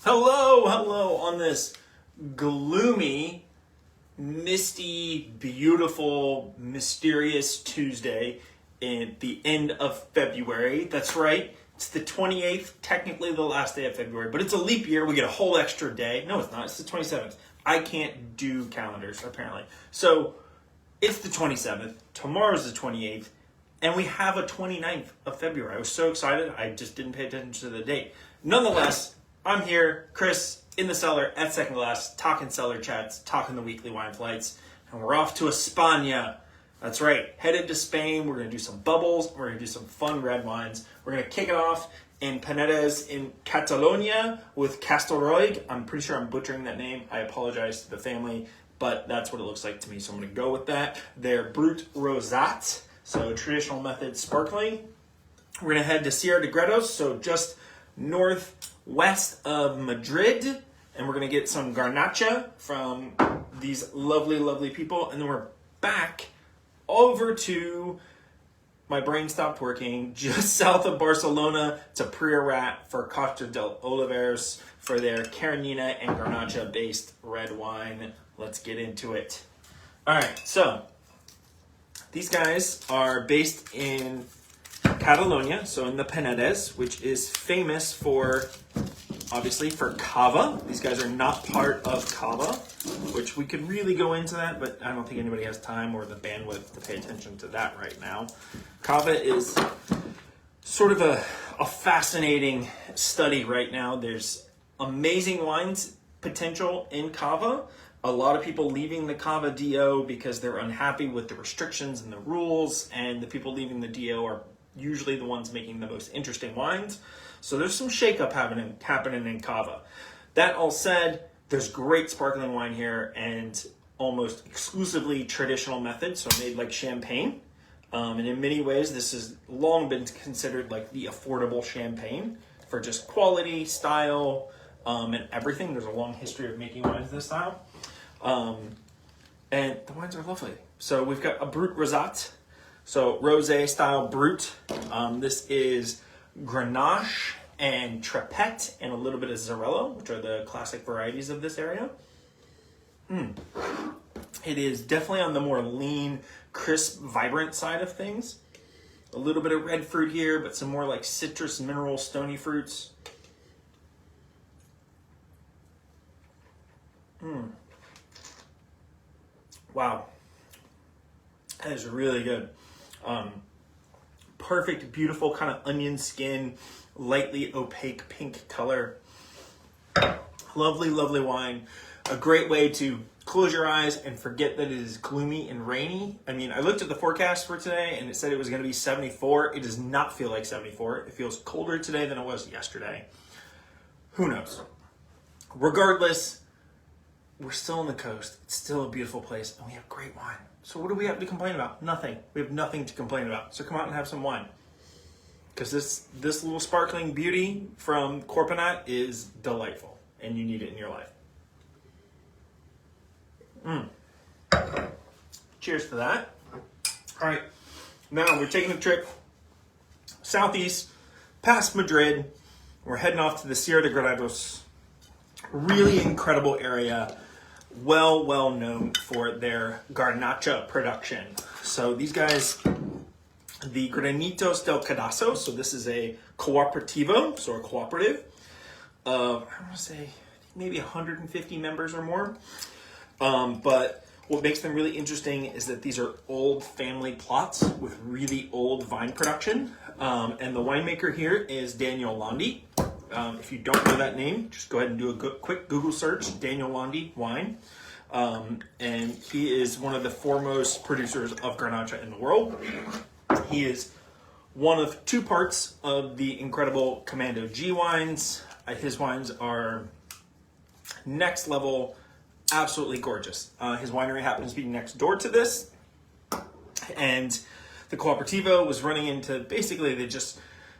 Hello on this gloomy, misty, beautiful, mysterious Tuesday at the end of February. That's right, it's the 28th, technically the last day of February, but it's a leap year. We get a whole extra day. No, it's not. It's the 27th. I can't do calendars, apparently. So it's the 27th. Tomorrow's the 28th. And we have a 29th of February. I was so excited, I just didn't pay attention to the date. Nonetheless, I'm here, Chris, in the cellar at Second Glass, talking cellar chats, talking the weekly wine flights, and we're off to España. That's right, headed to Spain. We're going to do some bubbles. We're going to do some fun red wines. We're going to kick it off in Panedes in Catalonia with Castellroig. I'm pretty sure I'm butchering that name. I apologize to the family, but that's what it looks like to me, so I'm going to go with that. They're Brut Rosé, so traditional method sparkling. We're going to head to Cellar de Gredos, so just northwest of Madrid, and we're going to get some Garnacha from these lovely people, and then we're back over to, my brain stopped working, just south of Barcelona to Priorat for Costa del Olivers for their Carnina and Garnacha based red wine. Let's get into it. All right, so these guys are based in Catalonia, so in the Panedes, which is famous for, obviously, for cava. These guys are not part of cava, which we could really go into that, but I don't think anybody has time or the bandwidth to pay attention to that right now. Cava is sort of a fascinating study right now. There's amazing wines potential in cava. A lot of people leaving the cava DO because they're unhappy with the restrictions and the rules, and the people leaving the DO are usually the ones making the most interesting wines. So there's some shakeup happening in cava. That all said, there's great sparkling wine here and almost exclusively traditional methods, so made like champagne. And in many ways, this has long been considered like the affordable champagne for just quality, style, and everything. There's a long history of making wines this style. And the wines are lovely. So we've got a Brut Rosé, so Rosé style Brut. This is Grenache and Trepet and a little bit of Xarello, which are the classic varieties of this area. It is definitely on the more lean, crisp, vibrant side of things. A little bit of red fruit here, but some more like citrus, mineral, stony fruits. Wow, that is really good. Perfect, beautiful kind of onion skin, lightly opaque pink color. Lovely wine. A great way to close your eyes and forget that it is gloomy and rainy. I mean, I looked at the forecast for today and it said it was going to be 74. It does not feel like 74. It feels colder today than it was yesterday. Who knows? Regardless, we're still on the coast. It's still a beautiful place and we have great wine. So what do we have to complain about? Nothing. We have nothing to complain about. So come out and have some wine. Because this little sparkling beauty from Corponat is delightful. And you need it in your life. Cheers to that. All right. Now we're taking a trip southeast, past Madrid. We're heading off to the Cellar de Gredos. Really incredible area. Well known for their Garnacha production. So these guys, the Granitos del Cadalso, so this is a cooperativo, so a cooperative of, I want to say, maybe 150 members or more. But what makes them really interesting is that these are old family plots with really old vine production. And the winemaker here is Daniel Landi. If you don't know that name, just go ahead and do a quick Google search, Daniel Landi wine. And he is one of the foremost producers of Garnacha in the world. He is one of two parts of the incredible Commando G wines. His wines are next level, absolutely gorgeous. His winery happens to be next door to this. And the Cooperativo was running into, basically they just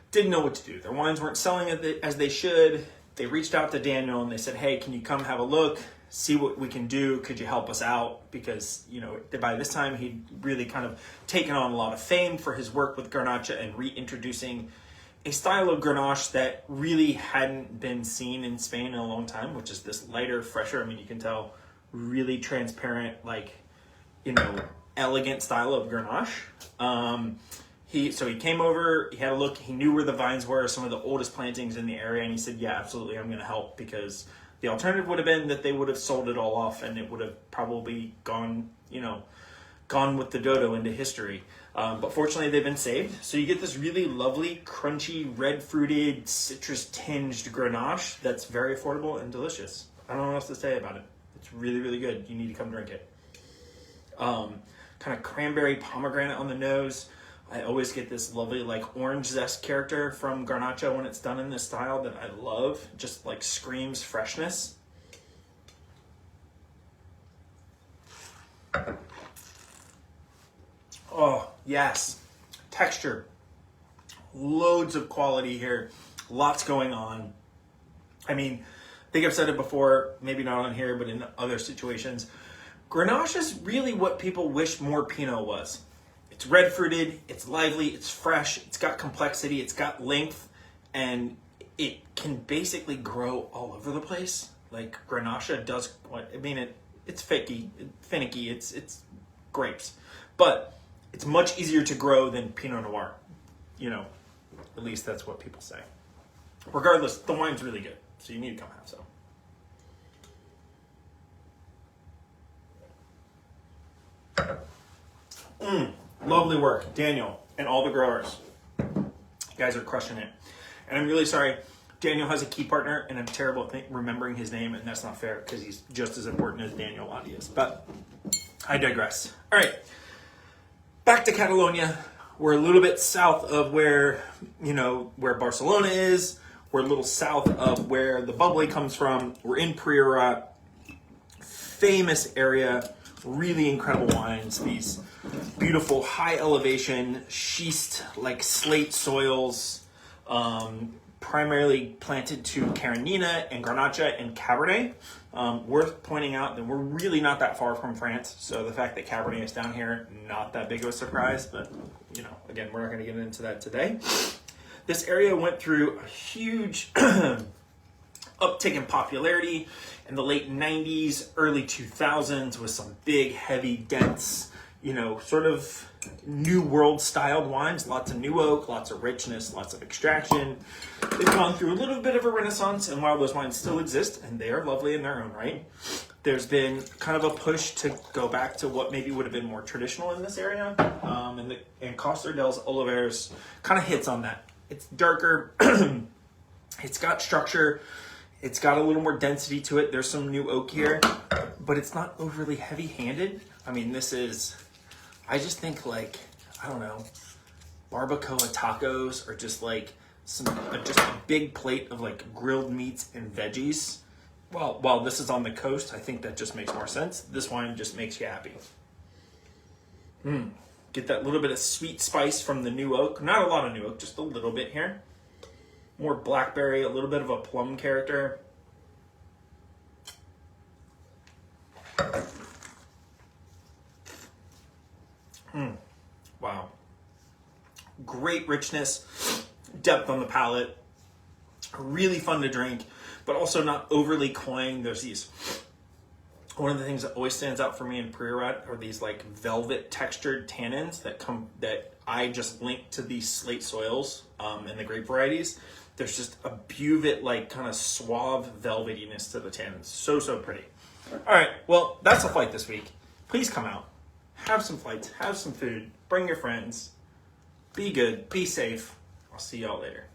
didn't know what to do. Their wines weren't selling as they should. They reached out to Daniel and they said, hey, can you come have a look, see what we can do? Could you help us out? Because, you know, by this time he'd really kind of taken on a lot of fame for his work with Garnacha and reintroducing a style of Grenache that really hadn't been seen in Spain in a long time, which is this lighter, fresher, I mean, you can tell, really transparent, like, you know, elegant style of Grenache. So he came over, he had a look, he knew where the vines were, some of the oldest plantings in the area, and he said, yeah, absolutely, I'm going to help, because the alternative would have been that they would have sold it all off and it would have probably gone, you know, gone with the dodo into history. But fortunately, they've been saved. So you get this really lovely, crunchy, red-fruited, citrus-tinged Grenache that's very affordable and delicious. I don't know what else to say about it. It's really, really good. You need to come drink it. Kind of cranberry pomegranate on the nose. I always get this lovely, like, orange zest character from Garnacha when it's done in this style that I love. Just, like, screams freshness. Oh, yes. Texture. Loads of quality here. Lots going on. I mean, I think I've said it before, maybe not on here, but in other situations. Grenache is really what people wish more Pinot was. It's red fruited, it's lively, it's fresh, it's got complexity, it's got length, and it can basically grow all over the place. Like Garnacha does, I mean, it's finicky, it's grapes. But it's much easier to grow than Pinot Noir. You know, at least that's what people say. Regardless, the wine's really good, so you need to come have some. Lovely work, Daniel, and all the growers. You guys are crushing it. And I'm really sorry, Daniel has a key partner, and I'm terrible at remembering his name, and that's not fair, because he's just as important as Daniel Landi is. But I digress. All right, back to Catalonia. We're a little bit south of where, you know, where Barcelona is. We're a little south of where the bubbly comes from. We're in Priorat, famous area, really incredible wines. These beautiful high elevation schist, like slate soils, primarily planted to Carinina and Garnacha and Cabernet. Worth pointing out that we're really not that far from France, so the fact that Cabernet is down here, not that big of a surprise, but you know, again, we're not going to get into that today. This area went through a huge uptick in popularity in the late 90s, early 2000s with some big, heavy, dense, you know, sort of new world styled wines, lots of new oak, lots of richness, lots of extraction. They've gone through a little bit of a renaissance, and while those wines still exist, and they are lovely in their own right, there's been kind of a push to go back to what maybe would have been more traditional in this area, and Costa dels Olivers kind of hits on that. It's darker, it's got structure, it's got a little more density to it. There's some new oak here, but it's not overly heavy-handed. I mean, this is, I just think like, I don't know, barbacoa tacos or just like just a big plate of like grilled meats and veggies. Well, while this is on the coast, I think that just makes more sense. This wine just makes you happy. Get that little bit of sweet spice from the new oak. Not a lot of new oak, just a little bit here. More blackberry, a little bit of a plum character. Wow. Great richness, depth on the palate. Really fun to drink, but also not overly cloying. There's these, one of the things that always stands out for me in Priorat are these like velvet textured tannins that I just link to these slate soils and the grape varieties. There's just a buvette like kind of suave velvetiness to the tannins. So pretty. All right, well, that's a flight this week. Please come out, have some flights, have some food, bring your friends, be good, be safe. I'll see y'all later.